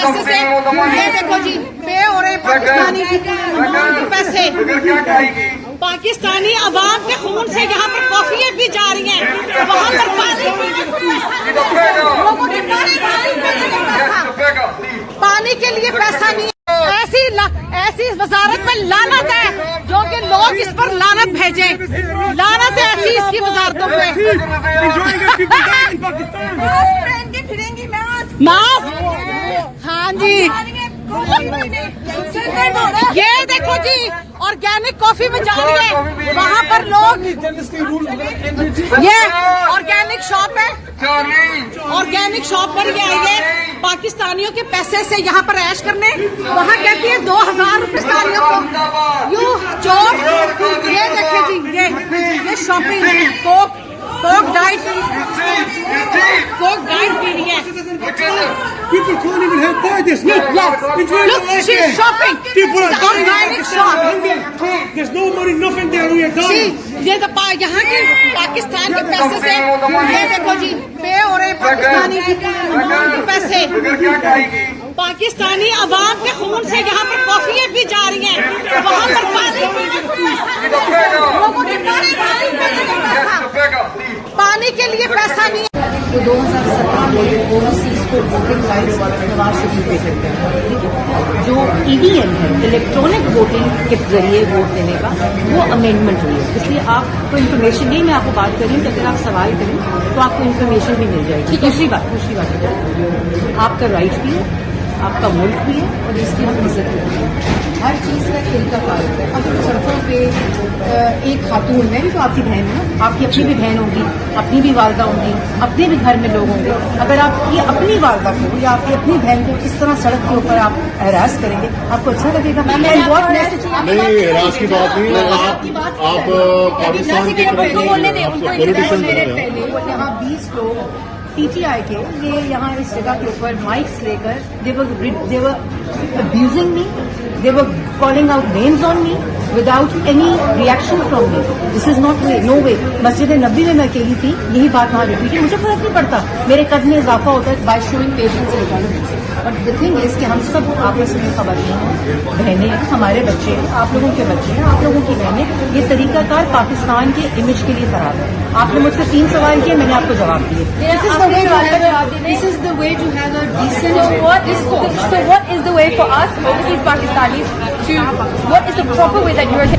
पैसे से ये देखो जी पे हो रहे पाकिस्तानी पैसे, पाकिस्तानी अवाम के खून से यहाँ पर कॉफियाँ भी जा रही हैं, वहाँ पर पानी के लिए पैसा नहीं है। ऐसी वजारत में लानत है जो कि लोग इस पर लानत भेजें, लानत है ऐसी इसकी वजारतों पे। मास्क, हाँ जी, ये देखो जी ऑर्गेनिक कॉफी में जा रही है, वहाँ पर लोग, ये ऑर्गेनिक शॉप है, ऑर्गेनिक शॉप पर ये आई है पाकिस्तानियों के पैसे से यहाँ पर ऐश करने, वहाँ कहती है 2000 रुपये पाकिस्तानियों को यू चोर। ये देखिए जी ये शॉपिंग कोक डाइट पी रही है। People can't even help buy this now. Yes. Look, she's shopping. People are dying. Organic shop. There's no money, nothing there. We are dying. ये तो यहाँ के पाकिस्तान के पैसे से ये देखो जी पे हो रहे पाकिस्तानी पैसे, पाकिस्तानी अवाम के खून से यहाँ पर कॉफियाँ भी जा रही हैं, वहाँ पर पानी के लिए पैसा नहीं है। तो 2017 में ओवरसीज को वोटिंग राइट्स नवाज शरीफ दे सकते हैं। जो ईवीएम है, इलेक्ट्रॉनिक वोटिंग के जरिए वोट देने का, वो अमेंडमेंट हुई है। इसलिए आपको इन्फॉर्मेशन नहीं, मैं आपको बात कर रही हूँ कि अगर आप सवाल करें तो आपको इन्फॉर्मेशन भी मिल जाएगी। दूसरी बात आपका राइट भी है, आपका मुल्क भी है, और जिसकी हम इज्जत करते हैं। हर चीज़ का खेल का फायदा है। अब सड़कों पे एक खातून, मैं भी तो आपकी बहन हूँ, आपकी अपनी भी बहन होगी, अपनी भी वालदा होंगी, अपने भी घर में लोग होंगे। अगर आप ये अपनी वालदा को या आपकी अपनी बहन को इस तरह सड़क के ऊपर आप हरास करेंगे, आपको अच्छा लगेगा? नहीं, हरास की बात नहीं है। आप पाकिस्तान के यहाँ 20 लोग PTI के ये यहाँ इस जगह के ऊपर माइक्स लेकर they were abusing me, they were calling out names on me without any reaction from me. This is not way, no way. मस्जिद नबी में मैं अकेली थी, यही बात वहाँ रिपीट है, मुझे फर्क नहीं पड़ता, मेरे कद में इजाफा होता है by showing patience and tolerance. But the thing is कि हम सब आपस में खबर नहीं हैं, बहनें हैं, हमारे बच्चे हैं, आप लोगों के बच्चे हैं, आप लोगों की बहनें। ये तरीकाकार पाकिस्तान के इमेज के लिए खराब है। आपने मुझसे 3 सवाल किए, मैंने आपको जवाब दिए। This is the way to have a decent discourse. So what is the way for us, overseas Pakistanis, to, what is the proper way that you are